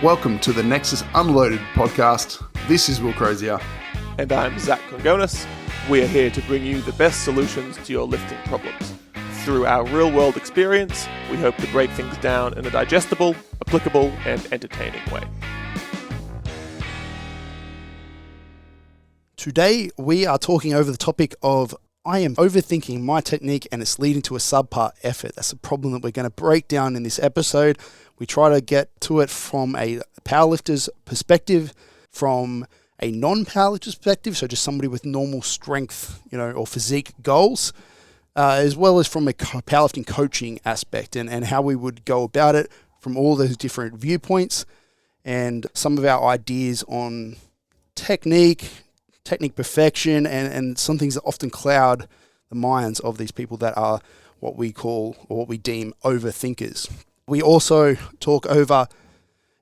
Welcome to the Nexus Unloaded podcast. This is Will Crozier. And I'm Zach Kongonis. We are here to bring you the best solutions to your lifting problems. Through our real-world experience, we hope to break things down in a digestible, applicable, and entertaining way. Today, we are talking over the topic of I am overthinking my technique and it's leading to a subpar effort. That's a problem that we're going to break down in this episode. We try to get to it from a powerlifter's perspective, from a non-powerlifter's perspective, so just somebody with normal strength, or physique goals, as well as from a powerlifting coaching aspect and how we would go about it from all those different viewpoints and some of our ideas on technique perfection, and some things that often cloud the minds of these people that are what we call or what we deem overthinkers. We also talk over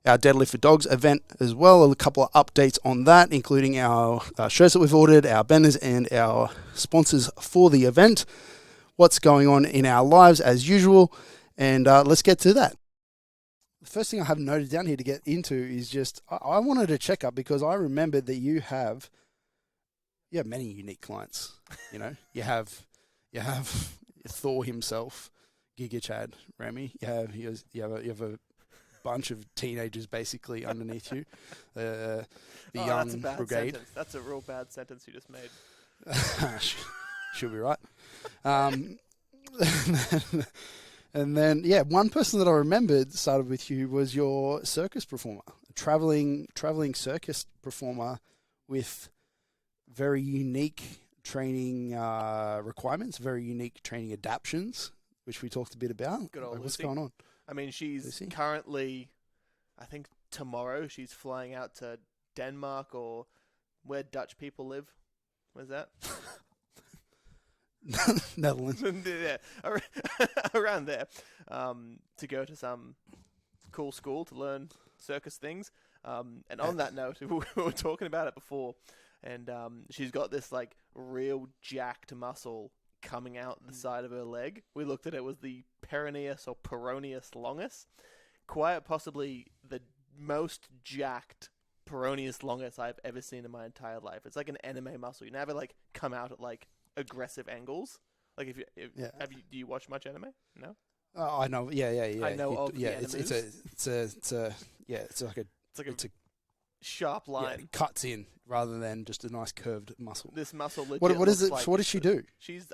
our Deadlift for Dogs event as well, a couple of updates on that, including our shirts that we've ordered, our banners, and our sponsors for the event, what's going on in our lives as usual, and let's get to that. The first thing I have noted down here to get into is just, I wanted to check up because I remembered that you have many unique clients. You have Thor himself, Giga Chad, Remy. You have a bunch of teenagers basically underneath you. The young that's a bad brigade. Sentence. That's a real bad sentence you just made. Should be right. And then one person that I remembered started with you was your circus performer, a traveling circus performer with very unique training requirements, very unique training adaptions, which we talked a bit about. Good old What's Lucy. going on? I mean, she's Lucy? currently, I think tomorrow, she's flying out to Denmark or where Dutch people live. Where's that? Netherlands. Yeah, around there, to go to some cool school to learn circus things. And on that note, we were talking about it before, and she's got this like real jacked muscle coming out the side of her leg. We looked at it was the peroneus or peroneus longus, quite possibly the most jacked peroneus longus I've ever seen in my entire life. It's like an anime muscle. You never like come out at like aggressive angles. Like do you watch much anime? No. Oh, I know. Yeah. I know of the It's like a sharp line. it cuts in rather than just a nice curved muscle. This muscle legit What is it? like So what does she do? She's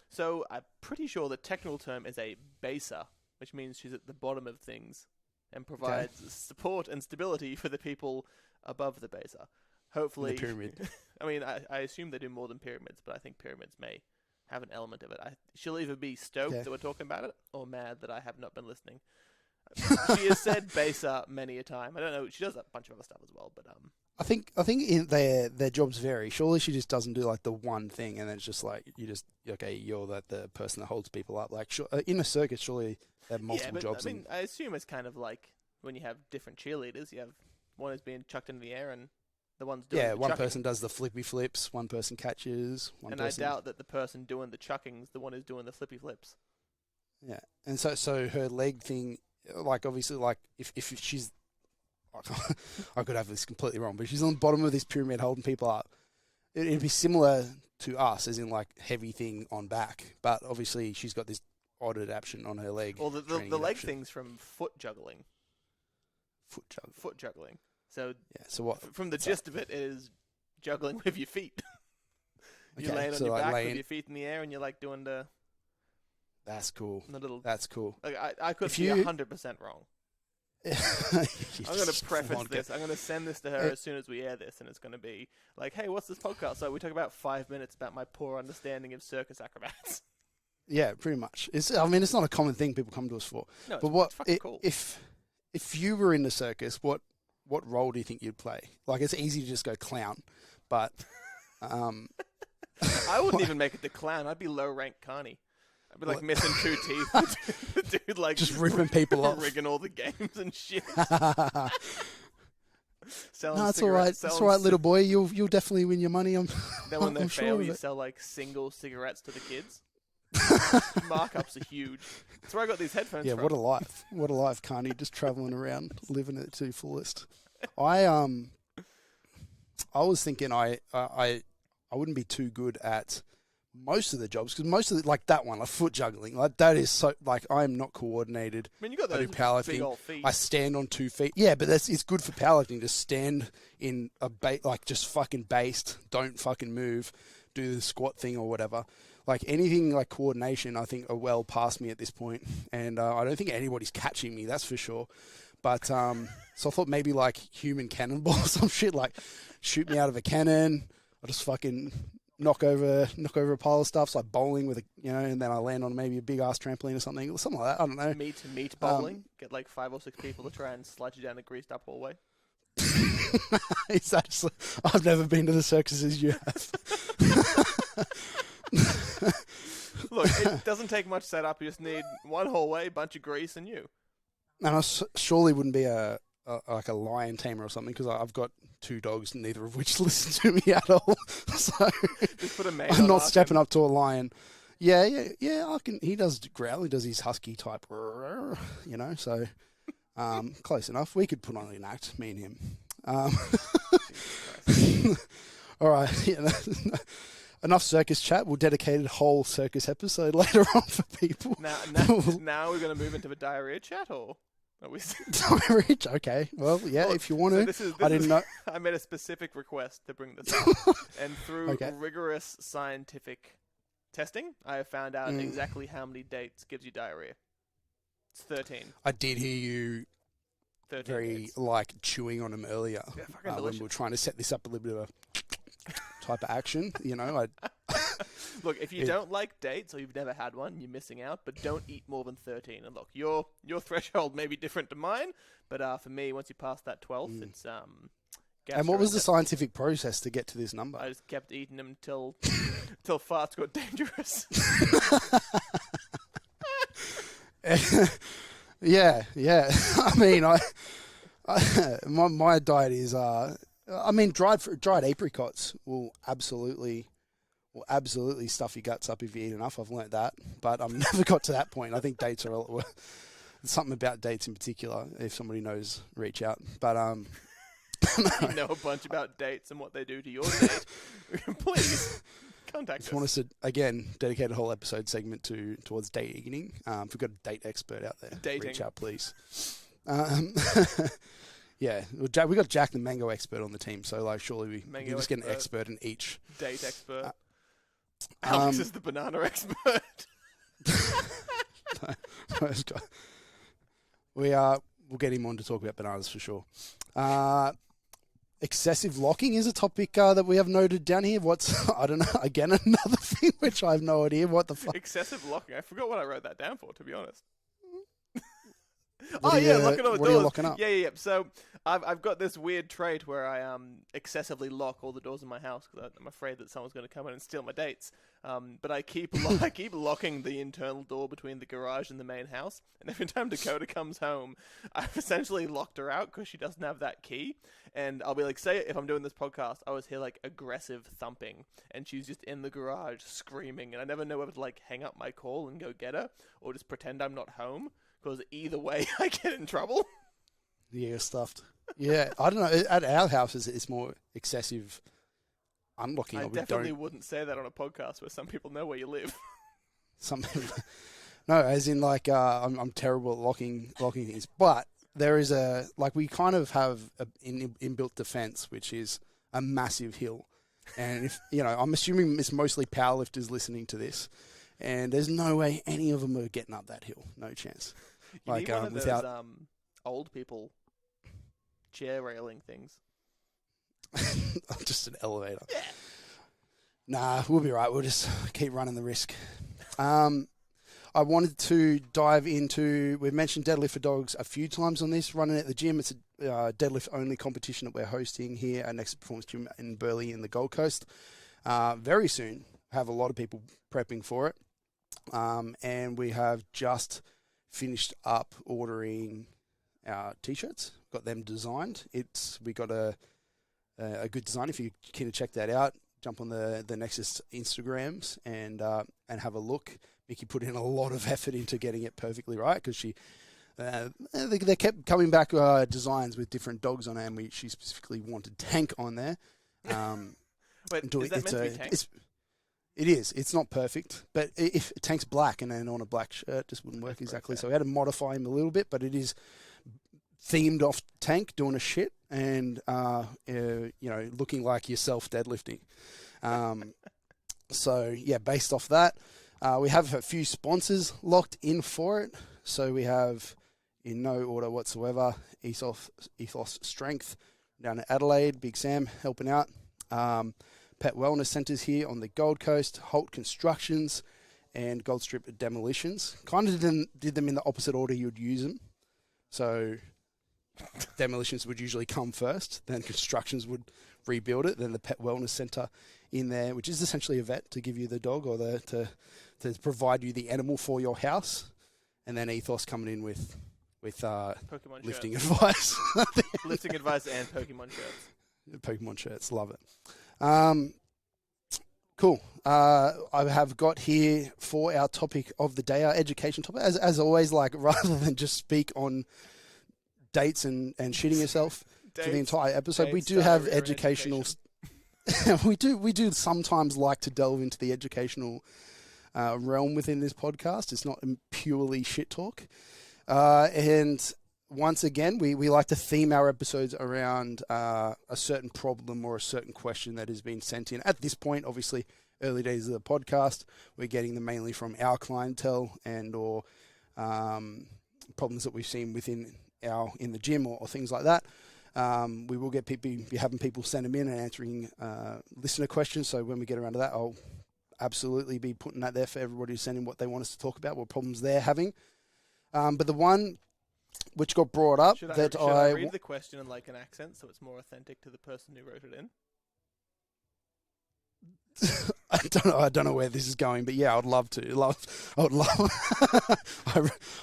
so I'm pretty sure the technical term is a baser, which means she's at the bottom of things and provides support and stability for the people above the baser. Hopefully, the pyramid. I mean, I assume they do more than pyramids, but I think pyramids may have an element of it. She'll either be stoked that we're talking about it or mad that I have not been listening. She has said baser many a time. I don't know. She does a bunch of other stuff as well, but I think their jobs vary. Surely she just doesn't do like the one thing, and then it's just like you're the person that holds people up. Like in a circus, surely they have multiple jobs. I mean, I assume it's kind of like when you have different cheerleaders. You have one who's being chucked into the air, and the one's doing the one chucking. person does the flippy flips, one person catches, I doubt that the person doing the chucking's the one who's doing the flippy flips. Yeah, and so her leg thing. Like, obviously, like, if she's... I could have this completely wrong, but she's on the bottom of this pyramid holding people up. It'd be similar to us, as in, like, heavy thing on back. But, obviously, she's got this odd adaptation on her leg. Well, the leg thing's from foot juggling. Foot juggling. So, so what? From the gist of it is juggling with your feet. You're laying on your like back with your feet in the air, and you're, like, doing the... That's cool. That's cool. Like, I could be 100% wrong. I'm going to preface this. I'm going to send this to her as soon as we air this, and it's going to be like, hey, what's this podcast? So we talk about 5 minutes about my poor understanding of circus acrobats. Yeah, pretty much. It's not a common thing people come to us for. No, but it's fucking cool. If you were in the circus, what role do you think you'd play? Like, it's easy to just go clown, but... I wouldn't even make it the clown. I'd be low-rank Carney. I'd be like missing 2 teeth. Dude, like just ripping people off. Rigging all the games and shit. No, it's all right. It's all right, little boy. You'll definitely win your money. Then when they I'm fail, sure you sell like single cigarettes to the kids. Markups are huge. That's where I got these headphones Yeah, from. what a life. What a life, Carney. Just traveling around, living it to fullest. I was thinking I wouldn't be too good at most of the jobs, because most of the, like that one, like foot juggling, like that is so, like I'm not coordinated. I mean, you got I those do powerlifting. big old feet. I stand on 2 feet. Yeah, but it's good for powerlifting to stand in a like just fucking based, don't fucking move, do the squat thing or whatever. Like anything like coordination, I think are well past me at this point, and I don't think anybody's catching me. That's for sure. But so I thought maybe like human cannonball or some shit, like shoot me out of a cannon. I just fucking knock over a pile of stuff. So like bowling with and then I land on maybe a big ass trampoline or something like that. I don't know. Meat bowling. Get like 5 or 6 people to try and slide you down a greased up hallway. It's actually, I've never been to the circuses you have. Look, it doesn't take much setup. You just need one hallway, bunch of grease, and you. And I surely wouldn't be like a lion tamer or something, because I've got 2 dogs, neither of which listen to me at all. So Just put a mate I'm on not Arkham. stepping up to a lion. Yeah. I can. He does growl. He does his husky type. So close enough. We could put on an act, me and him. All right. Yeah, enough circus chat. We'll dedicate a whole circus episode later on for people. Now we're going to move into the diarrhea chat, or are we? Rich? Okay. Well, yeah, Look, if you want to. This I didn't know. I made a specific request to bring this up, and through Okay. rigorous scientific testing, I have found out exactly how many dates gives you diarrhea. It's 13. I did hear you 13 very dates. like chewing on them earlier Yeah, fucking when we delicious. were trying to set this up a little bit of a type of action. Look, if you don't like dates or you've never had one, you're missing out. But don't eat more than 13. And look, your threshold may be different to mine, but for me, once you pass that 12th, it's And what was the scientific process to get to this number? I just kept eating them till farts got dangerous. Yeah. I mean, my diet is dried apricots will absolutely stuff your guts up if you eat enough. I've learnt that, but I've never got to that point. I think dates are something about dates in particular. If somebody knows, reach out. But You know a bunch about dates and what they do to your date. Please contact just us. want us to again dedicate a whole episode segment towards date eating. If we've got a date expert out there, Dating. reach out, please. Yeah, we got Jack the mango expert on the team, so like surely we can just get an expert in each. Date expert. Alex is the banana expert. We'll get him on to talk about bananas for sure. Excessive locking is a topic that we have noted down here. I don't know, again, another thing which I have no idea what the fuck. Excessive locking. I forgot what I wrote that down for, to be honest. What are you locking all the what are you doors. locking up? Yeah. So I've got this weird trait where I excessively lock all the doors in my house because I'm afraid that someone's going to come in and steal my dates. But I keep locking the internal door between the garage and the main house. And every time Dakota comes home, I've essentially locked her out because she doesn't have that key. And I'll be like, say if I'm doing this podcast, I always hear like aggressive thumping, and she's just in the garage screaming, and I never know whether to like hang up my call and go get her or just pretend I'm not home. Because either way, I get in trouble. Yeah, you're stuffed. Yeah, I don't know. At our house, it's more excessive unlocking. I definitely wouldn't say that on a podcast where some people know where you live. No, as in like I'm terrible at locking things. But there is we kind of have an inbuilt defense, which is a massive hill. And if I'm assuming it's mostly powerlifters listening to this. And there's no way any of them are getting up that hill. No chance. You need one of those old people chair railing things. Just an elevator. Yeah. Nah, we'll be right. We'll just keep running the risk. I wanted to dive into, we've mentioned Deadlift for Dogs a few times on this, running at the gym. It's a deadlift-only competition that we're hosting here at Nexus Performance Gym in Burleigh in the Gold Coast. Very soon, have a lot of people prepping for it. And we have just finished up ordering our t-shirts, got them designed. We got a good design. If you're keen to check that out, jump on the Nexus Instagrams and have a look. Vicky put in a lot of effort into getting it perfectly right because they kept coming back designs with different dogs on it, and she specifically wanted Tank on there. Wait, is that meant to be Tank? It is. It's not perfect, but if Tank's black and then on a black shirt, just wouldn't work exactly. So we had to modify him a little bit, but it is themed off Tank doing a shit and looking like yourself deadlifting. So yeah, based off that, we have a few sponsors locked in for it. So we have, in no order whatsoever, Ethos Strength down in Adelaide, Big Sam helping out. Pet Wellness Centres here on the Gold Coast, Holt Constructions, and Gold Strip Demolitions. Kind of did them in the opposite order you would use them. So demolitions would usually come first, then constructions would rebuild it, then the Pet Wellness Centre in there, which is essentially a vet to give you the dog or to provide you the animal for your house, and then Ethos coming in with Pokemon lifting shirts. advice. Lifting advice and Pokemon shirts. Pokemon shirts, love it. Cool. I have got here for our topic of the day, our education topic. As always, like rather than just speak on dates and shitting yourself for the entire episode, we do have educational. we do sometimes like to delve into the educational realm within this podcast. It's not purely shit talk, and once again, we like to theme our episodes around a certain problem or a certain question that has been sent in. At this point, obviously, early days of the podcast, we're getting them mainly from our clientele and or problems that we've seen in the gym or things like that. We will be having people send them in and answering listener questions. So when we get around to that, I'll absolutely be putting that there for everybody to send in what they want us to talk about, what problems they're having. But the one which got brought up should that I read the question in like an accent so it's more authentic to the person who wrote it in? I don't know where this is going, but yeah, I'd love to. I would love.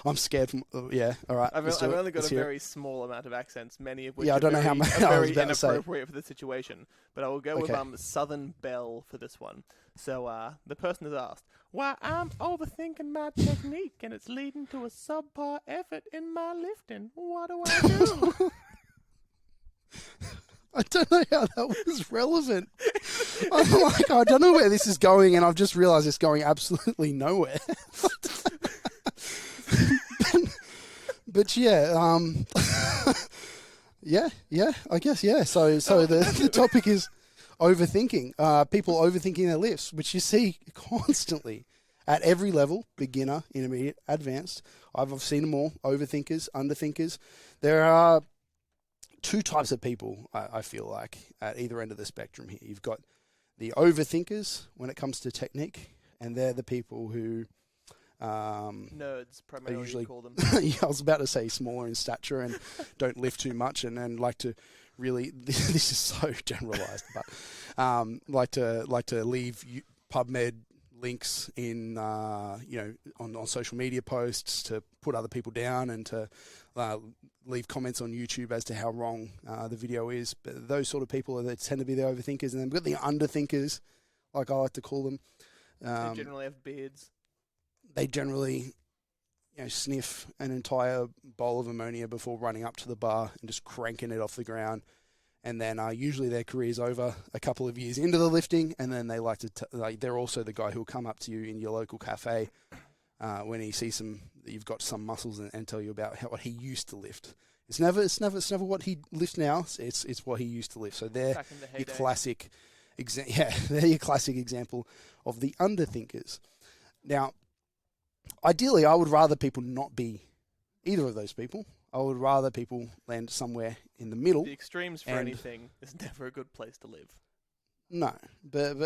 I'm scared from. Yeah, all right. I've only got a very small amount of accents, many of which I don't know how many I was very about to say. inappropriate for the situation. But I will go with Southern Belle for this one. So the person has asked, "Why I'm overthinking my technique and it's leading to a subpar effort in my lifting. What do I do?" I don't know how that was relevant. I'm like, I don't know where this is going, and I've just realised it's going absolutely nowhere. But yeah, yeah, I guess, yeah. So the topic is overthinking. People overthinking their lifts, which you see constantly at every level, beginner, intermediate, advanced. I've seen them all, overthinkers, underthinkers. There are two types of people, I feel like, at either end of the spectrum here. You've got the overthinkers when it comes to technique, and they're the people who... nerds, primarily, usually, call them. Yeah, I was about to say smaller in stature and don't lift too much and like to really... This is so generalised, but like to leave PubMed links in, on social media posts to put other people down and to leave comments on YouTube as to how wrong the video is. But those sort of people tend to be the overthinkers. And then we've got the underthinkers, like I like to call them. They generally have beards. They generally, sniff an entire bowl of ammonia before running up to the bar and just cranking it off the ground. And then usually their career's over a couple of years into the lifting, and then they like to they're also the guy who'll come up to you in your local cafe when he sees you've got some muscles and tell you about what he used to lift. It's never what he lifts now. It's what he used to lift. So they're your classic they're your classic example of the underthinkers. Now, ideally, I would rather people not be either of those people. I would rather people land somewhere in the middle. The extremes for anything is never a good place to live. No, but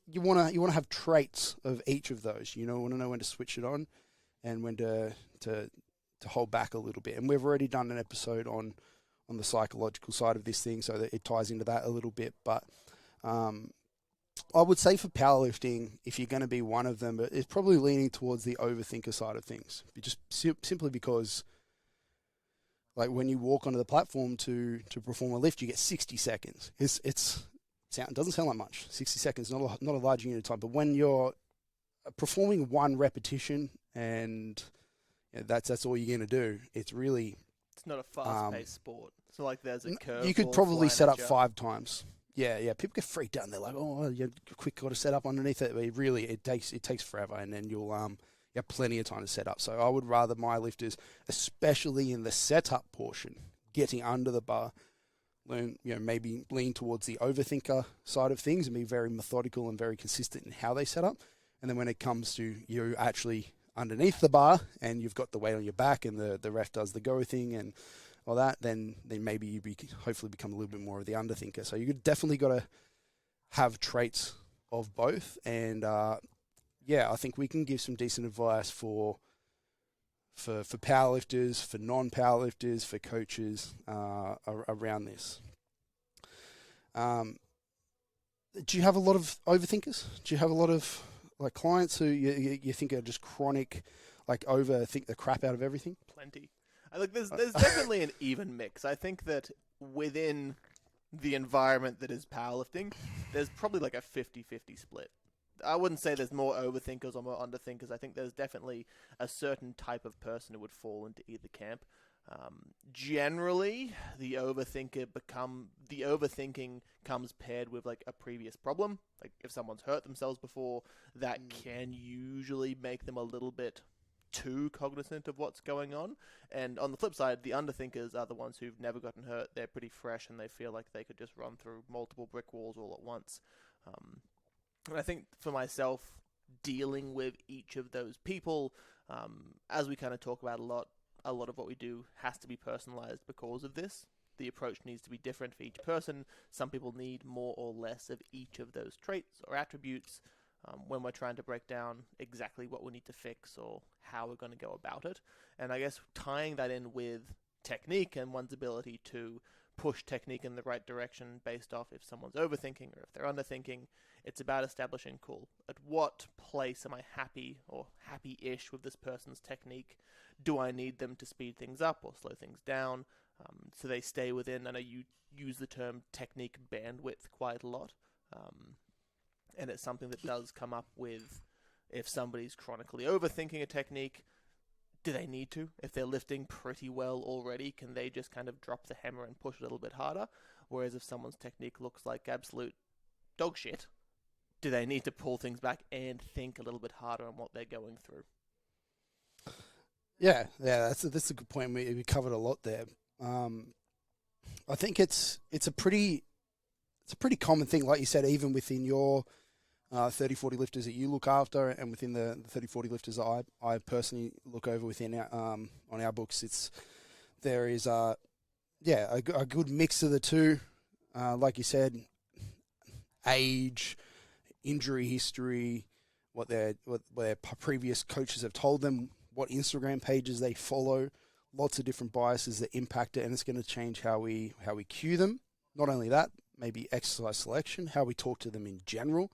you want to have traits of each of those. You want to know when to switch it on, and when to hold back a little bit. And we've already done an episode on the psychological side of this thing, so that it ties into that a little bit. But I would say for powerlifting, if you're going to be one of them, it's probably leaning towards the overthinker side of things. Just simply because, like, when you walk onto the platform to perform a lift, you get 60 seconds. It doesn't sound like much. 60 seconds, not a large unit of time. But when you're performing one repetition and that's all you're going to do. It's not a fast-paced sport. So like there's a curve. You could probably set up 5 times. Yeah. People get freaked out and they're like, oh, you quick got to set up underneath it. But really, it takes forever, and then you have plenty of time to set up. So I would rather my lifters, especially in the setup portion, getting under the bar, learn, maybe lean towards the overthinker side of things and be very methodical and very consistent in how they set up. And then when it comes to you actually underneath the bar and you've got the weight on your back and the ref does the go thing and all that, then maybe you hopefully become a little bit more of the underthinker. So you definitely got to have traits of both. And I think we can give some decent advice for powerlifters, for non-powerlifters, for coaches around this. Do you have a lot of overthinkers? Do you have a lot of clients who you think are just chronic, overthink the crap out of everything? Plenty. There's definitely an even mix. I think that within the environment that is powerlifting, there's probably like a 50-50 split. I wouldn't say there's more overthinkers or more underthinkers. I think there's definitely a certain type of person who would fall into either camp. Generally, the overthinking comes paired with like a previous problem. Like if someone's hurt themselves before, that can usually make them a little bit too cognizant of what's going on. And on the flip side, the underthinkers are the ones who've never gotten hurt. They're pretty fresh and they feel like they could just run through multiple brick walls all at once. And I think for myself, dealing with each of those people, as we kind of talk about a lot of what we do has to be personalized because of this. The approach needs to be different for each person. Some people need more or less of each of those traits or attributes when we're trying to break down exactly what we need to fix or how we're going to go about it. And I guess tying that in with technique and one's ability to push technique in the right direction based off if someone's overthinking or if they're underthinking, it's about establishing, at what place am I happy or happy-ish with this person's technique? Do I need them to speed things up or slow things down so they stay within? I know you use the term technique bandwidth quite a lot, and it's something that does come up with if somebody's chronically overthinking a technique. Do they need to? If they're lifting pretty well already, can they just kind of drop the hammer and push a little bit harder? Whereas if someone's technique looks like absolute dog shit, do they need to pull things back and think a little bit harder on what they're going through? Yeah, that's a good point. We covered a lot there. I think it's a pretty common thing, like you said, even within your 30-40 lifters that you look after, and within the 30-40 lifters that I personally look over within on our books. There is a good mix of the two. Like you said, age, injury history, what their previous coaches have told them, what Instagram pages they follow, lots of different biases that impact it, and it's going to change how we cue them. Not only that, maybe exercise selection, how we talk to them in general.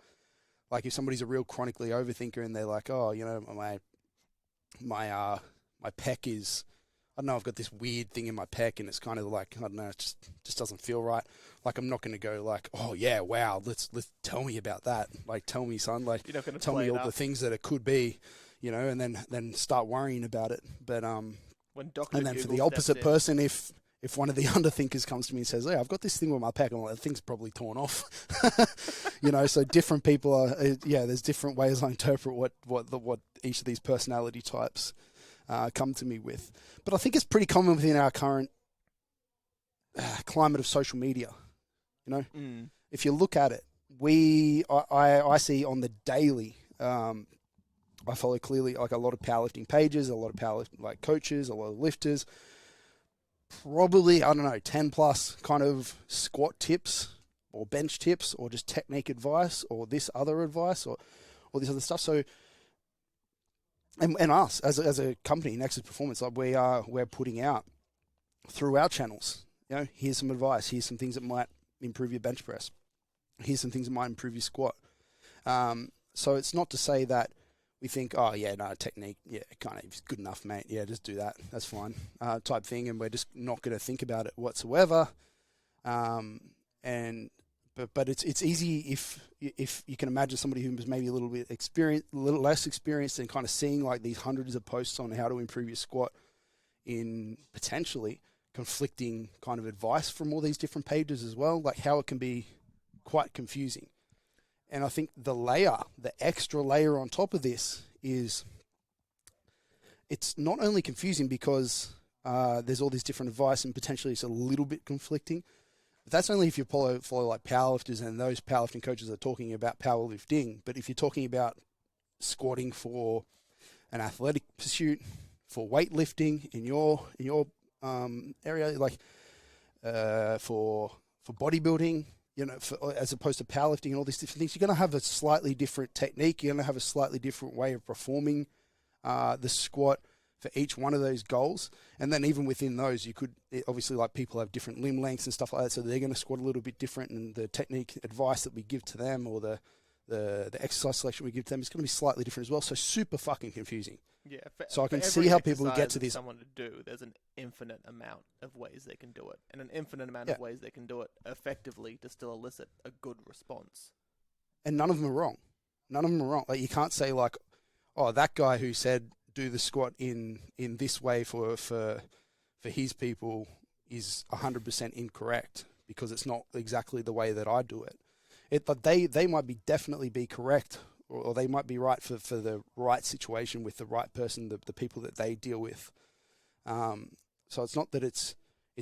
Like if somebody's a real chronically overthinker and they're like, oh, my pec is, I don't know, I've got this weird thing in my pec and it's kind of like, I don't know, it just doesn't feel right. Like I'm not going to go like, oh yeah, wow, let's tell me about that. Like tell me, son, like you're not gonna tell me all the things that it could be, and then start worrying about it. But when Dr. and then Google for the opposite steps person, if one of the underthinkers comes to me and says, hey, I've got this thing with my pec, I'm like, that thing's probably torn off. So different people are, there's different ways I interpret what each of these personality types come to me with. But I think it's pretty common within our current climate of social media. If you look at it, I see on the daily, I follow clearly like a lot of powerlifting pages, a lot of powerlifting coaches, a lot of lifters. Probably, 10 plus kind of squat tips or bench tips or just technique advice or this other advice or all this other stuff. So, and us as a company, Nexus Performance, we're putting out through our channels, here's some advice, here's some things that might improve your bench press, here's some things that might improve your squat. So it's not to say that we think, oh yeah, no, technique, yeah, kind of good enough, mate. Yeah, just do that. That's fine, type thing. And we're just not going to think about it whatsoever. But But it's easy if you can imagine somebody who's maybe a little bit experienced, a little less experienced, and kind of seeing like these hundreds of posts on how to improve your squat in potentially conflicting kind of advice from all these different pages as well, like how it can be quite confusing. And I think the extra layer on top of this is it's not only confusing because there's all this different advice and potentially it's a little bit conflicting. But that's only if you follow like powerlifters and those powerlifting coaches are talking about powerlifting. But if you're talking about squatting for an athletic pursuit, for weightlifting in your area, like for bodybuilding, you know, as opposed to powerlifting and all these different things, you're going to have a slightly different technique. You're going to have a slightly different way of performing the squat for each one of those goals. And then even within those, you could obviously, like, people have different limb lengths and stuff like that, so they're going to squat a little bit different, and the technique advice that we give to them or the exercise selection we give to them is going to be slightly different as well. So super fucking confusing. Yeah. So I can see how people get to this. Someone to do, there's an infinite amount of ways they can do it, and an infinite amount of ways they can do it effectively to still elicit a good response. And none of them are wrong. None of them are wrong. Like, you can't say like, oh, that guy who said do the squat in this way for his people is 100% incorrect because it's not exactly the way that I do it. But they might definitely be correct, or they might be right for the right situation with the right person, the people that they deal with. So it's not that it's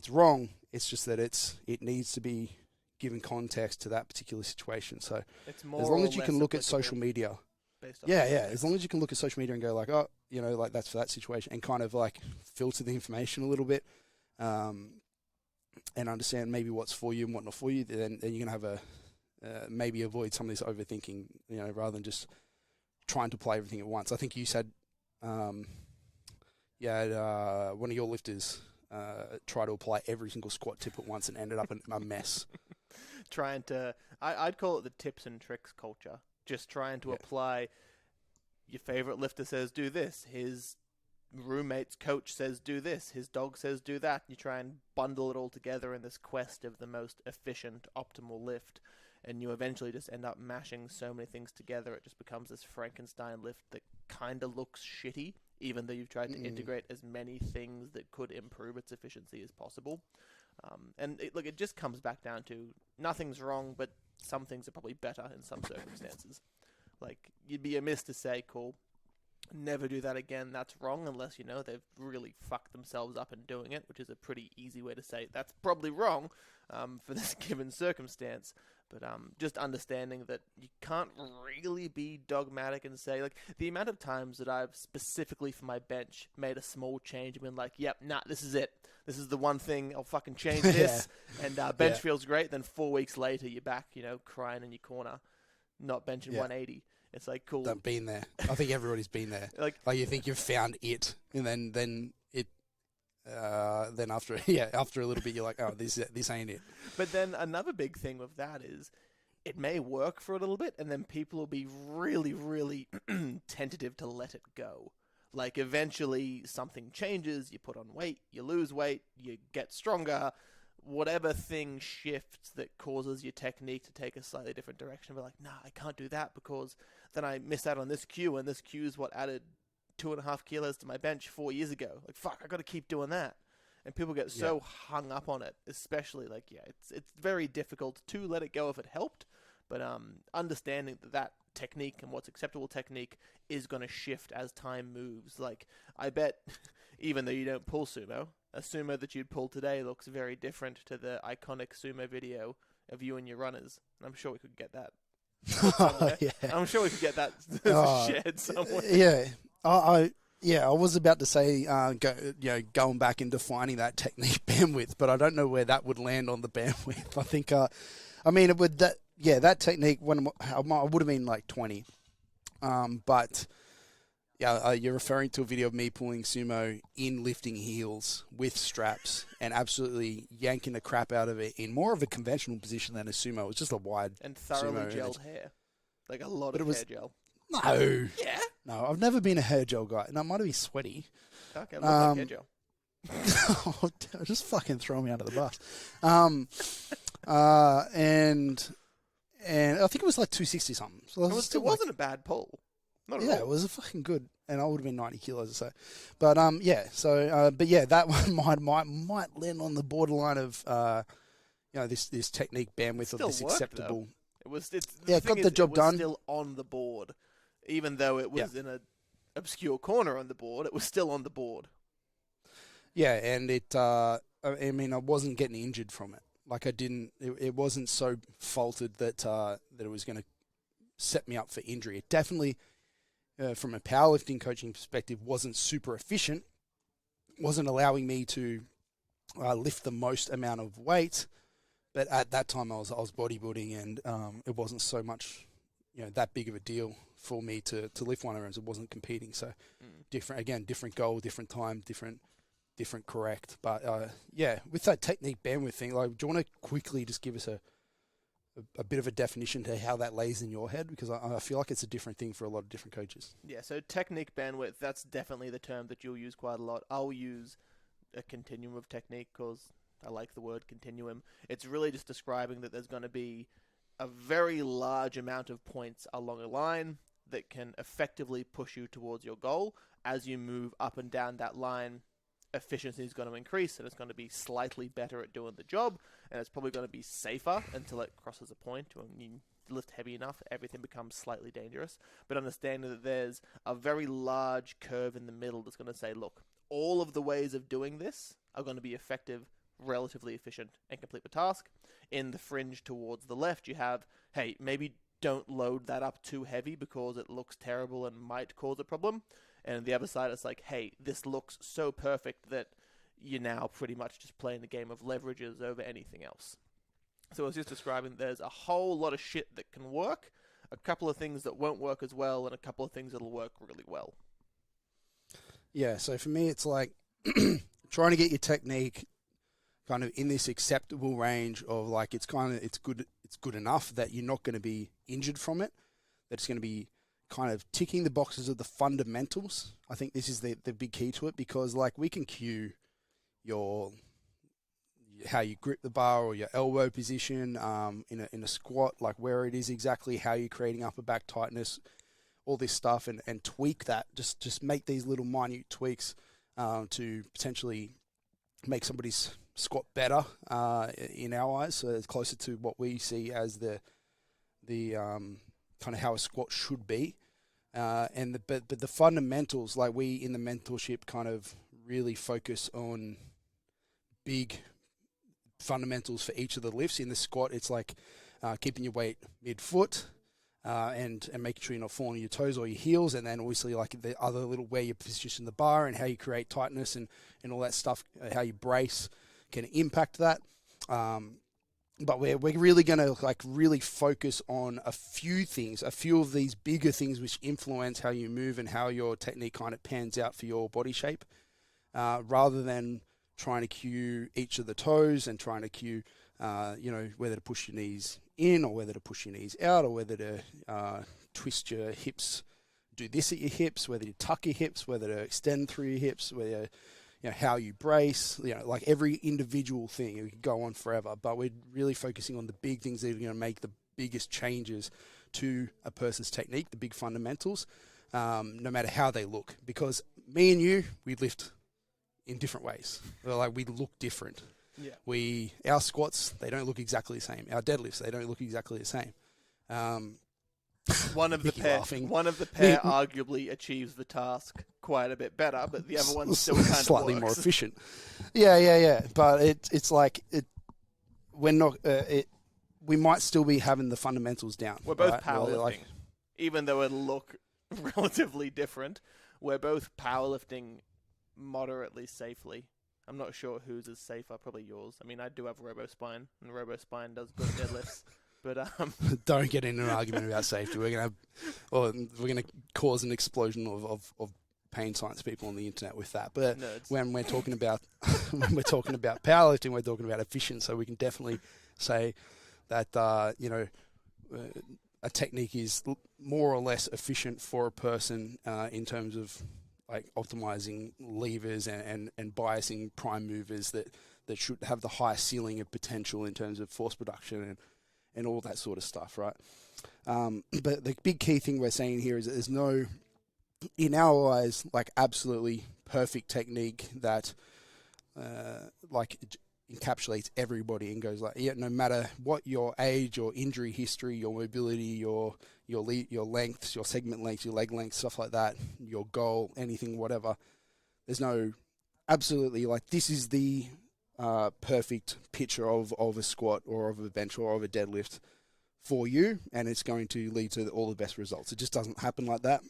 wrong. It's just that it needs to be given context to that particular situation. So it's more as long as you can look at social media. As long as you can look at social media and go like, oh, you know, like that's for that situation, and kind of like filter the information a little bit, and understand maybe what's for you and what not for you, then you're gonna have maybe avoid some of this overthinking, you know, rather than just trying to play everything at once. I think you said, one of your lifters try to apply every single squat tip at once and ended up in a mess. I'd call it the tips and tricks culture. Just trying to apply, your favorite lifter says do this, his roommate's coach says do this, his dog says do that. You try and bundle it all together in this quest of the most efficient, optimal lift, and you eventually just end up mashing so many things together, it just becomes this Frankenstein lift that kind of looks shitty, even though you've tried to integrate as many things that could improve its efficiency as possible. And it just comes back down to nothing's wrong, but some things are probably better in some circumstances. Like, you'd be amiss to say, cool, never do that again. That's wrong, unless, you know, they've really fucked themselves up in doing it, which is a pretty easy way to say that's probably wrong for this given circumstance. But just understanding that you can't really be dogmatic and say, like, the amount of times that I've specifically for my bench made a small change and been like, yep, nah, this is it. This is the one thing, I'll fucking change this. And bench feels great. Then 4 weeks later, you're back, you know, crying in your corner, not benching 180. It's like, cool. I've been there. I think everybody's been there. like you think you've found it, and then it, then after a little bit, you're like, oh, this ain't it. But then another big thing with that is, it may work for a little bit, and then people will be really, really tentative to let it go. Like, eventually something changes, you put on weight, you lose weight, you get stronger, whatever thing shifts that causes your technique to take a slightly different direction. But like, nah, I can't do that because then I missed out on this cue, and this cue is what added 2.5 kilos to my bench 4 years ago. Like, fuck, I got to keep doing that. And people get so hung up on it, especially like, it's very difficult to let it go if it helped. But understanding that technique and what's acceptable technique is going to shift as time moves. Like, I bet, even though you don't pull sumo, a sumo that you'd pull today looks very different to the iconic sumo video of you and your runners. And I'm sure we could get that. I'm sure we could get that shared somewhere. I was about to say, going back and defining that technique bandwidth, but I don't know where that would land on the bandwidth. I think, it would that technique when I would have been like 20, but you're referring to a video of me pulling sumo in lifting heels with straps and absolutely yanking the crap out of it in more of a conventional position than a sumo. It was just a wide and thoroughly gelled hair, like a lot of hair gel. No. Yeah. No, I've never been a hair gel guy. No, it might have been sweaty. Okay, like hair gel. Just fucking throw me under the bus. And and I think it was like 260 something. So It wasn't a bad pull. Not at all. Yeah, it was a fucking good, and I would have been 90 kilos or so. But but yeah, that one might land on the borderline of this technique bandwidth of this worked, acceptable. Though. It got the job done. Still on the board, even though it was in an obscure corner on the board. It was still on the board. Yeah, and I wasn't getting injured from it. Like it wasn't so faulted that it was going to set me up for injury. It definitely, from a powerlifting coaching perspective, wasn't super efficient. Wasn't allowing me to lift the most amount of weight. But at that time, I was bodybuilding, and it wasn't so much, that big of a deal for me to lift 1 rounds. It wasn't competing, so different goal, different time, different correct. But with that technique bandwidth thing, like, do you want to quickly just give us a bit of a definition to how that lays in your head? Because I feel like it's a different thing for a lot of different coaches. Yeah, so technique bandwidth, that's definitely the term that you'll use quite a lot. I'll use a continuum of technique because I like the word continuum. It's really just describing that there's going to be a very large amount of points along a line that can effectively push you towards your goal. As you move up and down that line, efficiency is going to increase, and it's going to be slightly better at doing the job, and it's probably going to be safer until it crosses a point when you lift heavy enough, everything becomes slightly dangerous. But understanding that there's a very large curve in the middle that's going to say, look, all of the ways of doing this are going to be effective, relatively efficient, and complete the task. In the fringe towards the left, you have, hey, maybe don't load that up too heavy because it looks terrible and might cause a problem. And the other side is like, hey, this looks so perfect that you're now pretty much just playing the game of leverages over anything else. So I was just describing there's a whole lot of shit that can work, a couple of things that won't work as well, and a couple of things that'll work really well. Yeah, so for me, it's like trying to get your technique kind of in this acceptable range of, like, it's good enough that you're not going to be injured from it, that it's going to be kind of ticking the boxes of the fundamentals. I think this is the big key to it, because, like, we can cue how you grip the bar or your elbow position in a squat, like where it is exactly, how you're creating upper back tightness, all this stuff, and tweak that. Just make these little minute tweaks to potentially make somebody's squat better in our eyes, so it's closer to what we see as the kind of how a squat should be. But the fundamentals, like, we in the mentorship kind of really focus on big fundamentals for each of the lifts. In the squat, it's like keeping your weight mid-foot and making sure you're not falling on your toes or your heels, and then obviously, like, the other little where you position the bar and how you create tightness and all that stuff, how you brace can impact that. But we're really going to, like, really focus on a few things, a few of these bigger things which influence how you move and how your technique kind of pans out for your body shape, rather than trying to cue each of the toes and trying to cue, whether to push your knees in or whether to push your knees out or whether to twist your hips, do this at your hips, whether you tuck your hips, whether to extend through your hips, whether how you brace, like every individual thing. We could go on forever, but we're really focusing on the big things that are going to make the biggest changes to a person's technique, the big fundamentals, no matter how they look. Because me and you, we lift in different ways. We look different. Yeah. Our squats, they don't look exactly the same. Our deadlifts, they don't look exactly the same. One of the pair arguably achieves the task quite a bit better, but the other one still kind of slightly works. more efficient. Yeah. But it's like we're not. We might still be having the fundamentals down. We're both powerlifting, even though it'll look relatively different. We're both powerlifting moderately safely. I'm not sure whose is safer. Probably yours. I mean, I do have RoboSpine, and RoboSpine does good deadlifts. But don't get into an argument about safety. We're gonna cause an explosion of pain science people on the internet with that. But when we're talking about powerlifting, we're talking about efficiency. So we can definitely say that a technique is more or less efficient for a person in terms of, like, optimizing levers and biasing prime movers that should have the highest ceiling of potential in terms of force production and all that sort of stuff, right? But the big key thing we're saying here is that there's no, in our eyes, like absolutely perfect technique that like encapsulates everybody and goes like, yeah, no matter what your age, your injury history, your mobility, your lengths, your segment lengths, your leg lengths, stuff like that, your goal, anything, whatever. There's no absolutely like this is the perfect picture of a squat or of a bench or of a deadlift for you, and it's going to lead to all the best results. It just doesn't happen like that.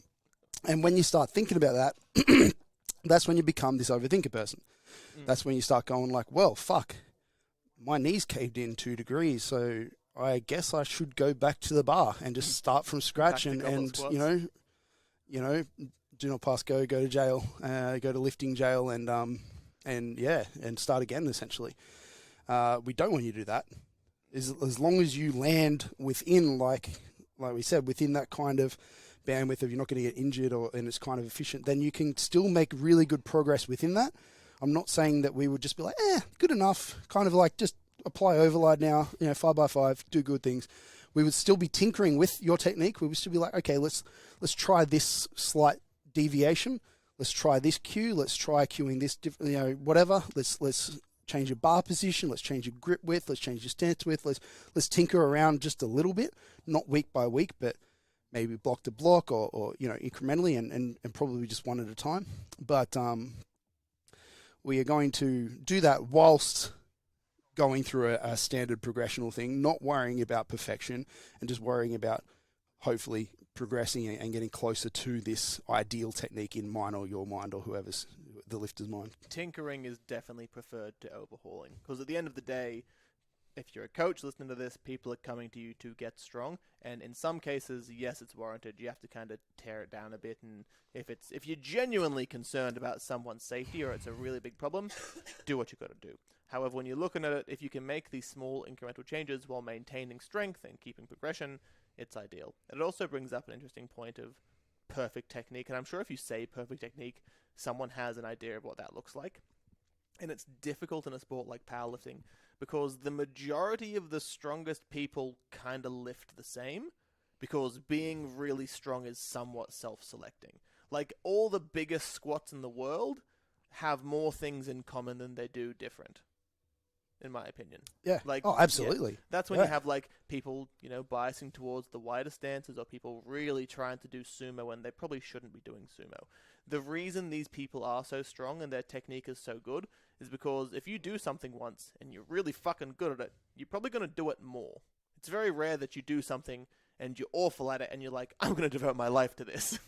And when you start thinking about that, that's when you become this overthinker person. That's when you start going like, well, fuck, my knees caved in 2 degrees, so I guess I should go back to the bar and just start from scratch and you know, do not pass go to jail, go to lifting jail and start again essentially. We don't want you to do that. As long as you land within, like we said, within that kind of bandwidth of you're not going to get injured and it's kind of efficient, then you can still make really good progress within that. I'm not saying that we would just be like, good enough, kind of like just apply overload now, 5x5, do good things. We would still be tinkering with your technique. We would still be like, okay, let's try this slight deviation. Let's try this cue. Let's try cueing this, whatever. Let's change your bar position. Let's change your grip width. Let's change your stance width. Let's tinker around just a little bit, not week by week, but maybe block to block or incrementally and probably just one at a time. But we are going to do that whilst going through a standard progressional thing, not worrying about perfection and just worrying about hopefully progressing and getting closer to this ideal technique in mine or your mind or whoever's the lifter's mind. Tinkering is definitely preferred to overhauling, because at the end of the day, if you're a coach listening to this, people are coming to you to get strong, and in some cases, yes, it's warranted. You have to kind of tear it down a bit, and if you're genuinely concerned about someone's safety or it's a really big problem, do what you got to do. However, when you're looking at it, if you can make these small incremental changes while maintaining strength and keeping progression, it's ideal. And it also brings up an interesting point of perfect technique, and I'm sure if you say perfect technique, someone has an idea of what that looks like. And it's difficult in a sport like powerlifting, because the majority of the strongest people kind of lift the same, because being really strong is somewhat self-selecting. Like, all the biggest squats in the world have more things in common than they do different, in my opinion. Yeah. Like, absolutely. Yeah, that's when you have, like, people, biasing towards the wider stances, or people really trying to do sumo when they probably shouldn't be doing sumo. The reason these people are so strong and their technique is so good is because if you do something once and you're really fucking good at it, you're probably going to do it more. It's very rare that you do something and you're awful at it and you're like, I'm going to devote my life to this.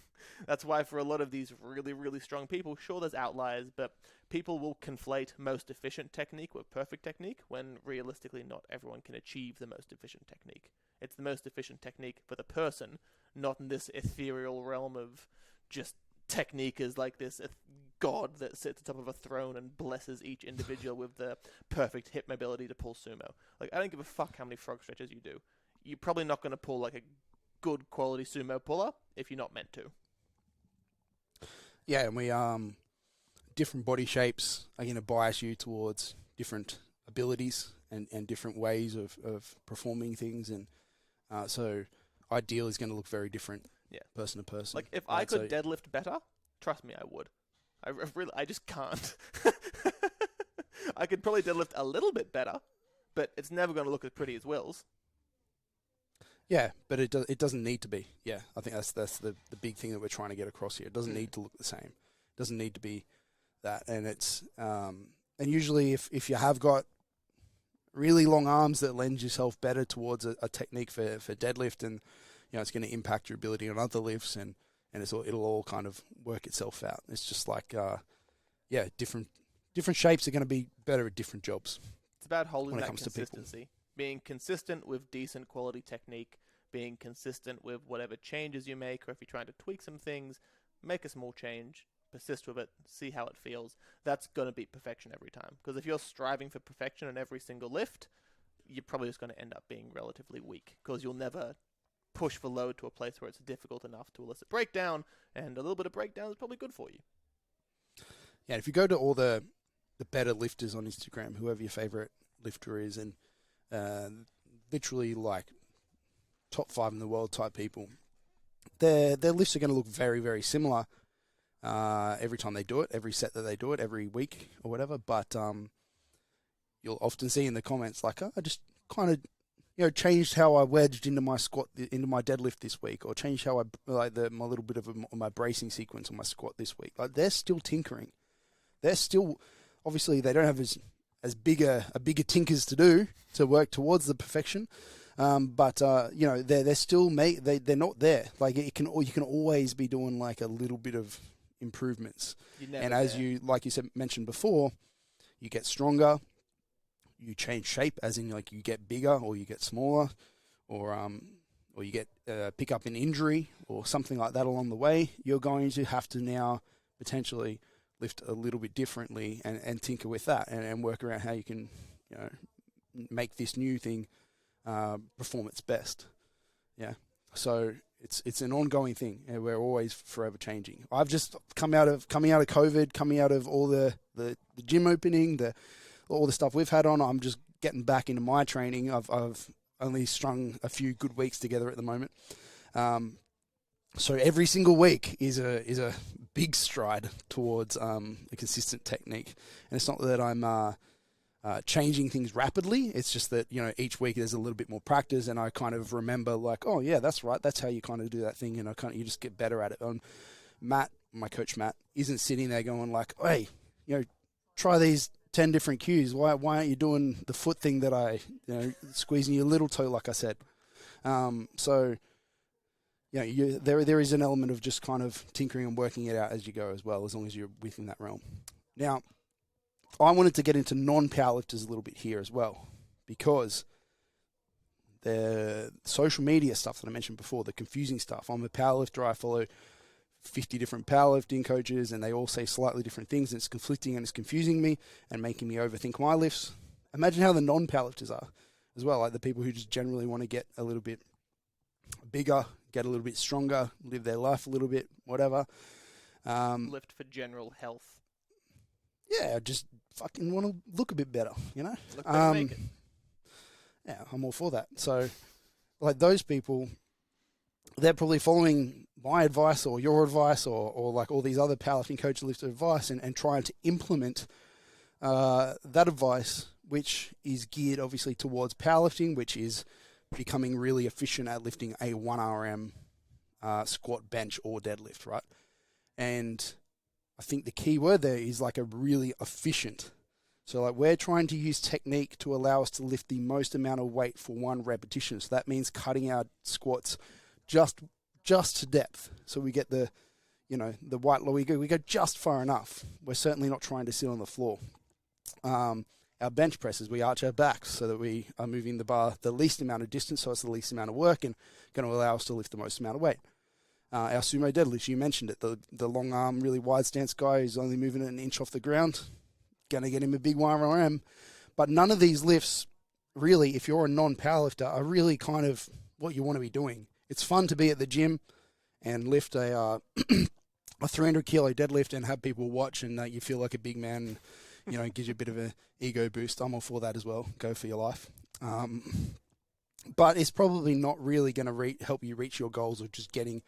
That's why for a lot of these really, really strong people, sure, there's outliers, but people will conflate most efficient technique with perfect technique when realistically not everyone can achieve the most efficient technique. It's the most efficient technique for the person, not in this ethereal realm of just technique is like this god that sits atop of a throne and blesses each individual with the perfect hip mobility to pull sumo. Like, I don't give a fuck how many frog stretches you do. You're probably not going to pull like a good quality sumo puller if you're not meant to. Yeah, and we different body shapes are going to bias you towards different abilities and different ways of performing things, and so ideal is going to look very different. Yeah, person to person. Like, if I could deadlift better, trust me, I would. I just can't. I could probably deadlift a little bit better, but it's never going to look as pretty as Will's. Yeah, but it doesn't need to be. Yeah, I think that's the big thing that we're trying to get across here. It doesn't need to look the same. It doesn't need to be that. And it's and usually if you have got really long arms, that lends yourself better towards a technique for deadlift, and it's going to impact your ability on other lifts, and it'll all kind of work itself out. It's just like different shapes are going to be better at different jobs. It's about holding that consistency. Being consistent with decent quality technique, being consistent with whatever changes you make, or if you're trying to tweak some things, make a small change, persist with it, see how it feels. That's going to beat perfection every time. Because if you're striving for perfection in every single lift, you're probably just going to end up being relatively weak, because you'll never push for load to a place where it's difficult enough to elicit breakdown, and a little bit of breakdown is probably good for you. Yeah, if you go to all the better lifters on Instagram, whoever your favorite lifter is, and literally like top 5 in the world type people, their lifts are going to look very, very similar every time they do it, every set that they do it, every week or whatever. But you'll often see in the comments like, oh, I just kind of changed how I wedged into my deadlift this week, or changed how I my little bit of my bracing sequence on my squat this week. Like, they're still tinkering. They're still, obviously they don't have as bigger tinkers to do to work towards the perfection. But they're still they're not there. Like, you can always be doing like a little bit of improvements. And as you mentioned before, you get stronger, you change shape, as in like you get bigger or you get smaller, or you get pick up an injury or something like that along the way. You're going to have to now potentially lift a little bit differently and tinker with that and work around how you can make this new thing perform its best. Yeah. So it's an ongoing thing, and we're always forever changing. I've just coming out of COVID, coming out of all the gym opening, all the stuff we've had on. I'm just getting back into my training. I've only strung a few good weeks together at the moment. So every single week is a big stride towards a consistent technique. And it's not that I'm changing things rapidly. It's just that, each week there's a little bit more practice, and I kind of remember like, oh yeah, that's right. That's how you kind of do that thing. And you just get better at it. Matt, my coach Matt, isn't sitting there going like, hey, try these 10 different cues. Why aren't you doing the foot thing that I, squeezing your little toe, like I said. So there is an element of just kind of tinkering and working it out as you go as well, as long as you're within that realm. Now, I wanted to get into non-powerlifters a little bit here as well, because the social media stuff that I mentioned before, the confusing stuff. I'm a powerlifter. I follow 50 different powerlifting coaches, and they all say slightly different things, and it's conflicting and it's confusing me and making me overthink my lifts. Imagine how the non-powerlifters are as well, like the people who just generally want to get a little bit bigger, get a little bit stronger, live their life a little bit, whatever. Lift for general health. Yeah, just fucking want to look a bit better, Look better, make it. Yeah, I'm all for that. So, like, those people, they're probably following my advice or your advice or like all these other powerlifting coach lifter advice and trying to implement that advice, which is geared obviously towards powerlifting, which is becoming really efficient at lifting a 1RM squat, bench, or deadlift, right? And I think the key word there is like a really efficient. So like, we're trying to use technique to allow us to lift the most amount of weight for one repetition. So that means cutting our squats just to depth. So we get the white low, we go just far enough. We're certainly not trying to sit on the floor. Our bench presses, we arch our backs so that we are moving the bar the least amount of distance, so it's the least amount of work and going to allow us to lift the most amount of weight. Our sumo deadlifts, you mentioned it, the long arm, really wide stance guy who's only moving it an inch off the ground, going to get him a big 1RM. But none of these lifts, really, if you're a non-powerlifter, are really kind of what you want to be doing. It's fun to be at the gym and lift a 300 kilo deadlift and have people watch, and you feel like a big man. It gives you a bit of an ego boost. I'm all for that as well. Go for your life. But it's probably not really going to help you reach your goals of just getting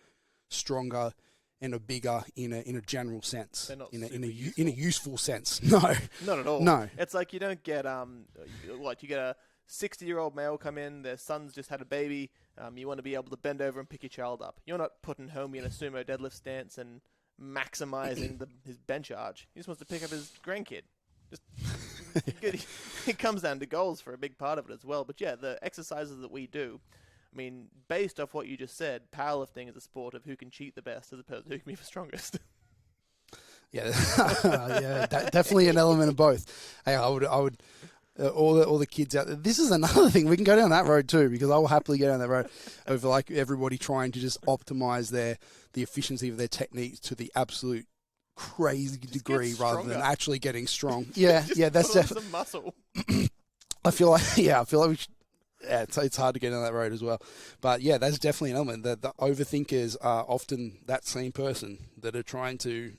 stronger and a bigger in a general sense. They're not in useful. a useful sense. No, not at all. No, it's like you don't get you get a 60-year-old male come in, their son's just had a baby. You want to be able to bend over and pick your child up. You're not putting homie in a sumo deadlift stance and maximizing his bench arch. He just wants to pick up his grandkid. Just it comes down to goals for a big part of it as well. But yeah, the exercises that we do, I mean, based off what you just said, powerlifting is a sport of who can cheat the best as opposed to who can be the strongest. Yeah, definitely an element of both. Hey, I would all the kids out there. This is another thing, we can go down that road too, because I will happily go down that road over like everybody trying to just optimize the efficiency of their techniques to the absolute crazy degree rather than actually getting strong. Yeah, that's definitely some muscle. I feel like we should, it's hard to get down that road as well. But yeah, that's definitely an element. The overthinkers are often that same person that are trying to,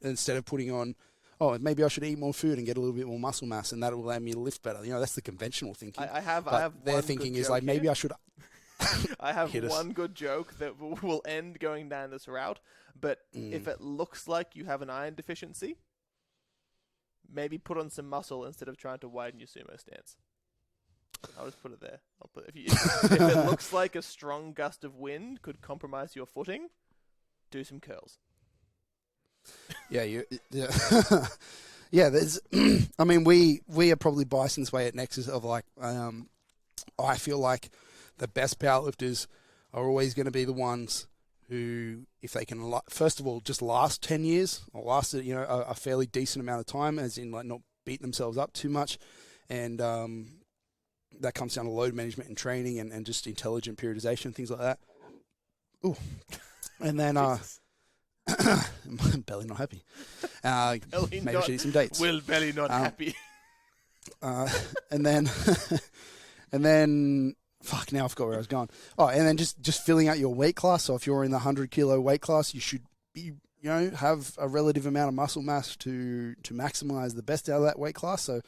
instead of putting on oh, maybe I should eat more food and get a little bit more muscle mass, and that will allow me to lift better. That's the conventional thinking. I have their one thinking good is joke like, maybe here. I should. I have Hit us. one good joke that will end going down this route, but if it looks like you have an iron deficiency, maybe put on some muscle instead of trying to widen your sumo stance. I'll just put it there. If it looks like a strong gust of wind could compromise your footing, do some curls. Yeah, yeah. There's, I mean, we are probably biased in this way at Nexus of like, I feel like the best powerlifters are always going to be the ones who, if they can, first of all, just last 10 years or last, a fairly decent amount of time, as in like not beat themselves up too much, and that comes down to load management and training and just intelligent periodization, things like that. Ooh, and then Belly not happy. Maybe I should eat some dates. Will Belly not happy? And then, fuck, now I forgot where I was going. Oh, and then just filling out your weight class. So if you're in the 100 kilo weight class, you should be, have a relative amount of muscle mass to maximize the best out of that weight class. So,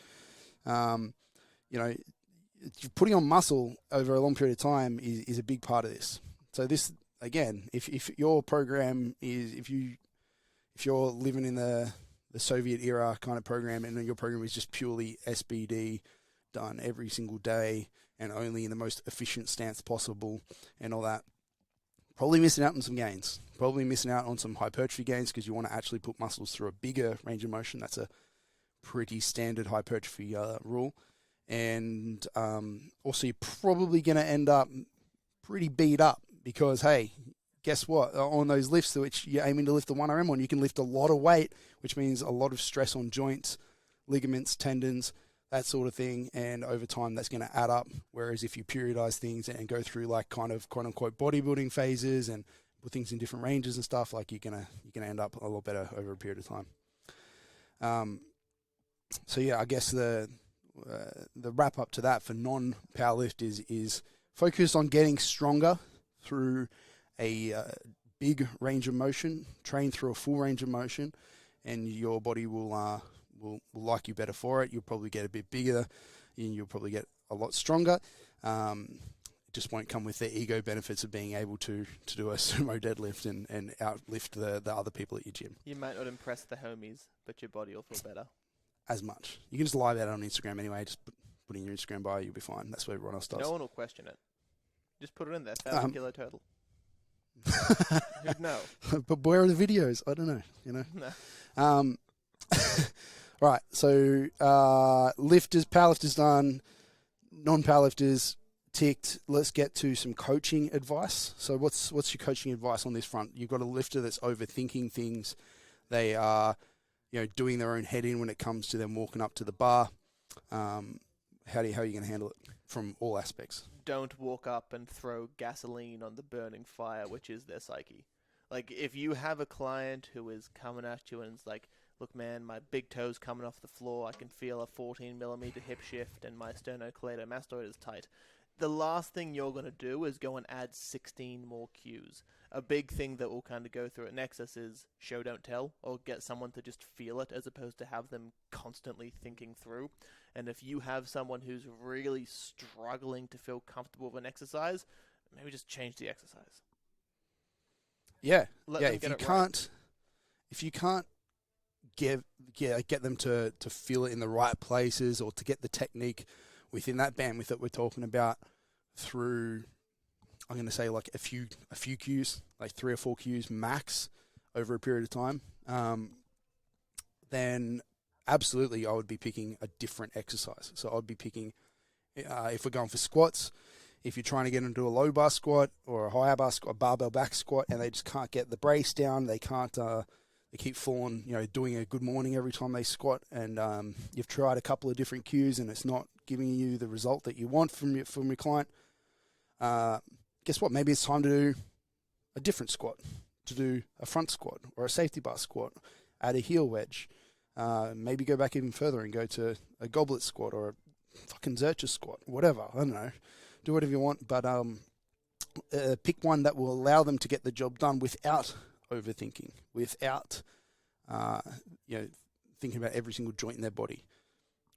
putting on muscle over a long period of time is a big part of this. So this, again, if your program is, if you're living in the Soviet era kind of program, and your program is just purely SBD, done every single day and only in the most efficient stance possible and all that, probably missing out on some gains. Probably missing out on some hypertrophy gains because you want to actually put muscles through a bigger range of motion. That's a pretty standard hypertrophy rule. And also you're probably going to end up pretty beat up because, hey, guess what? On those lifts which you're aiming to lift the 1RM on, you can lift a lot of weight, which means a lot of stress on joints, ligaments, tendons, that sort of thing. And over time, that's going to add up. Whereas if you periodize things and go through like kind of quote unquote bodybuilding phases and put things in different ranges and stuff, like you're gonna end up a lot better over a period of time. So yeah, I guess the wrap up to that for non-powerlift is focus on getting stronger through a big range of motion, train through a full range of motion, and your body will like you better for it. You'll probably get a bit bigger, and you'll probably get a lot stronger. It just won't come with the ego benefits of being able to do a sumo deadlift and outlift the other people at your gym. You might not impress the homies, but your body will feel better. As much. You can just lie about it on Instagram anyway. Just put in your Instagram bio, you'll be fine. That's what everyone else does. No one will question it. Just put it in there. 1,000 kilo total. Who'd know? But where are the videos? I don't know. No. Right. So lifters, powerlifters done, non-powerlifters ticked. Let's get to some coaching advice. So what's your coaching advice on this front? You've got a lifter that's overthinking things. They are doing their own head in when it comes to them walking up to the bar. How are you going to handle it from all aspects? Don't walk up and throw gasoline on the burning fire, which is their psyche. Like, if you have a client who is coming at you and is like, look, man, my big toe's coming off the floor, I can feel a 14 millimeter hip shift and my sternocleidomastoid is tight. The last thing you're going to do is go and add 16 more cues. A big thing that we'll kind of go through at Nexus is show, don't tell, or get someone to just feel it as opposed to have them constantly thinking through. And if you have someone who's really struggling to feel comfortable with an exercise, maybe just change the exercise. Yeah. If you can't get them to feel it in the right places or to get the technique within that bandwidth that we're talking about through, I'm going to say like a few cues, like 3 or 4 cues max over a period of time, then absolutely I would be picking a different exercise. So I'd be picking, if we're going for squats, if you're trying to get into a low bar squat or a high bar squat, a barbell back squat, and they just can't get the brace down, they can't, they keep falling, doing a good morning every time they squat, and you've tried a couple of different cues and it's not giving you the result that you want from your client. Guess what? Maybe it's time to do a different squat, to do a front squat or a safety bar squat, add a heel wedge, maybe go back even further and go to a goblet squat or a fucking Zercher squat, whatever. I don't know. Do whatever you want, but pick one that will allow them to get the job done without overthinking, without thinking about every single joint in their body.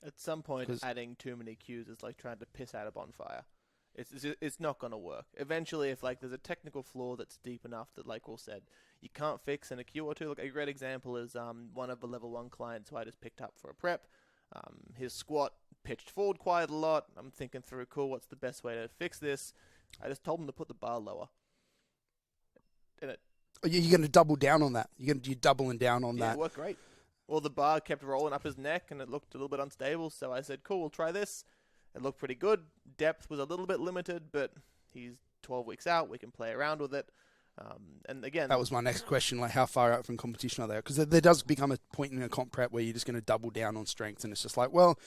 At some point, 'Cause- adding too many cues is like trying to piss out a bonfire. It's not going to work. Eventually, if like there's a technical flaw that's deep enough that, like Will said, you can't fix in a cue or two. Like a great example is one of the level 1 clients who I just picked up for a prep. His squat pitched forward quite a lot. I'm thinking through, cool, what's the best way to fix this? I just told him to put the bar lower. And You're going to double down on that. You're doubling down on that. It worked great. Well, the bar kept rolling up his neck, and it looked a little bit unstable, so I said, cool, we'll try this. It looked pretty good. Depth was a little bit limited, but he's 12 weeks out. We can play around with it. And again... That was my next question, like how far out from competition are they? Because there does become a point in a comp prep where you're just going to double down on strength, and it's just like, well,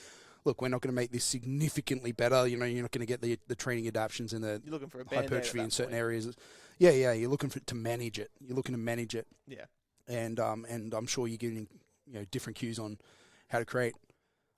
look, we're not going to make this significantly better. You know, you're not going to get the training adaptions and the you're looking for a Band-Aid hypertrophy at in certain point. areas. Yeah, you're looking to manage it. You're looking to manage it. Yeah. And I'm sure you're giving different cues on how to create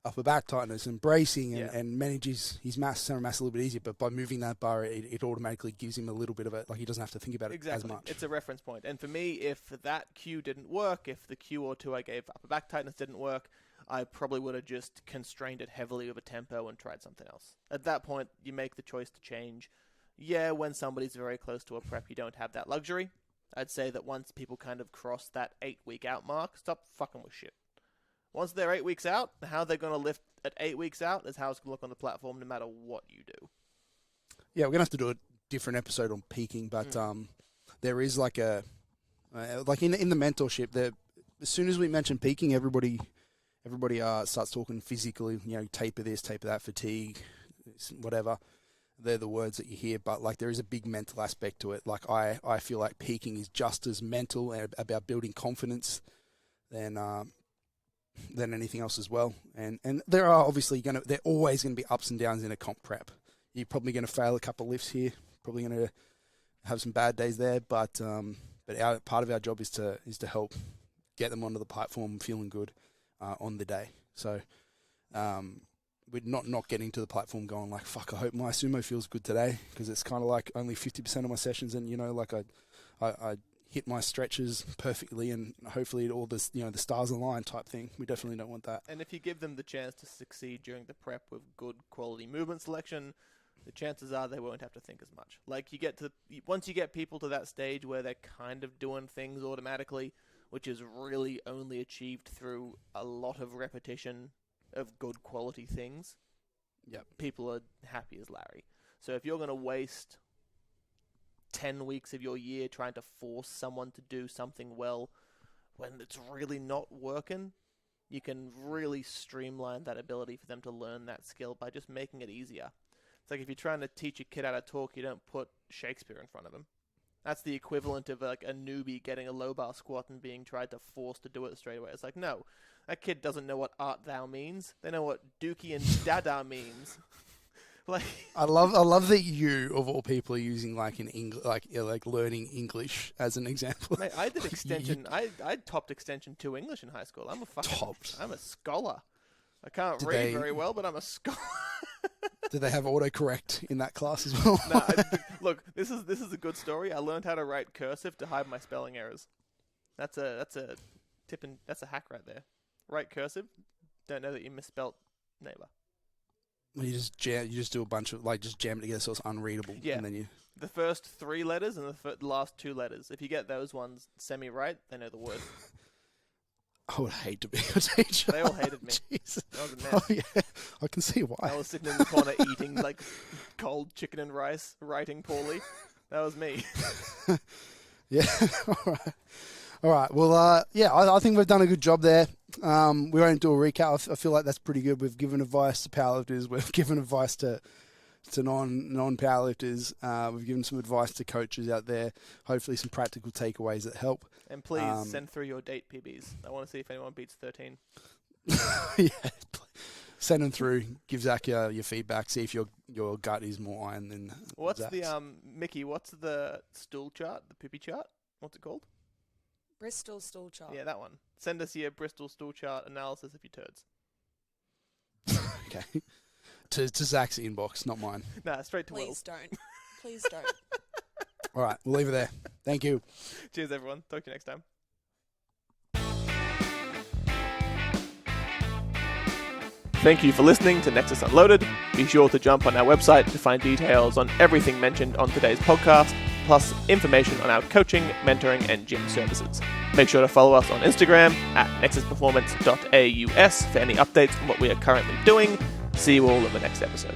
upper back tightness and bracing and manage his center mass a little bit easier. But by moving that bar, it automatically gives him a little bit of it. Like he doesn't have to think about it as much. It's a reference point. And for me, if that cue didn't work, if the cue or two I gave upper back tightness didn't work, I probably would have just constrained it heavily with a tempo and tried something else. At that point, you make the choice to change. Yeah, when somebody's very close to a prep, you don't have that luxury. I'd say that once people kind of cross that 8-week out mark, stop fucking with shit. Once they're 8 weeks out, how they're going to lift at 8 weeks out is how it's going to look on the platform no matter what you do. Yeah, we're going to have to do a different episode on peaking, but there is like in the mentorship, as soon as we mention peaking, everybody starts talking physically, taper this, taper that, fatigue, whatever. They're the words that you hear, but like there is a big mental aspect to it. Like I feel like peaking is just as mental and about building confidence than anything else as well. And there are obviously there always going to be ups and downs in a comp prep. You're probably going to fail a couple of lifts here, probably going to have some bad days there, but part of our job is to help get them onto the platform feeling good on the day. So we're not getting to the platform going like, fuck, I hope my sumo feels good today, because it's kind of like only 50% of my sessions, and like I hit my stretches perfectly, and hopefully all this, the stars align type thing. We definitely don't want that. And if you give them the chance to succeed during the prep with good quality movement selection, the chances are they won't have to think as much. Like once you get people to that stage where they're kind of doing things automatically, which is really only achieved through a lot of repetition of good quality things, people are happy as Larry. So if you're going to waste 10 weeks of your year trying to force someone to do something well when it's really not working, you can really streamline that ability for them to learn that skill by just making it easier. It's like if you're trying to teach a kid how to talk, you don't put Shakespeare in front of him. That's the equivalent of like a newbie getting a low bar squat and being tried to force to do it straight away. It's like, no, that kid doesn't know what art thou means. They know what dookie and dada means. Like, I love that you of all people are using like like learning English as an example. Mate, I did extension. I topped extension 2 English in high school. I'm a scholar. I can't read very well, but I'm a scholar. Do they have autocorrect in that class as well? No, look, this is a good story. I learned how to write cursive to hide my spelling errors. That's a tip, and that's a hack right there. Write cursive, don't know that you misspelt neighbor. You just do a bunch of just jam it together so it's unreadable. Yeah. And then the first 3 letters and the last 2 letters. If you get those ones semi-right, they know the word. I would hate to be a teacher. They all hated me. Jesus. That was a mess. Oh yeah, I can see why. I was sitting in the corner eating like cold chicken and rice, writing poorly. That was me. Yeah. All right. Well, I think we've done a good job there. We won't do a recap. I feel like that's pretty good. We've given advice to powerlifters. We've given advice to non-powerlifters. We've given some advice to coaches out there. Hopefully some practical takeaways that help. And please send through your date PBs. I want to see if anyone beats 13. Yeah. Send them through. Give Zach your feedback. See if your gut is more iron than What's Zach's. the Mickey? What's the stool chart? The pippy chart? What's it called? Bristol stool chart. Yeah, that one. Send us your Bristol stool chart analysis of your turds. Okay. To Zach's inbox, not mine. Nah, straight to Will. Please don't. Please don't. All right, we'll leave it there. Thank you. Cheers, everyone. Talk to you next time. Thank you for listening to Nexus Unloaded. Be sure to jump on our website to find details on everything mentioned on today's podcast, plus information on our coaching, mentoring, and gym services. Make sure to follow us on Instagram at nexusperformance.aus for any updates on what we are currently doing. See you all in the next episode.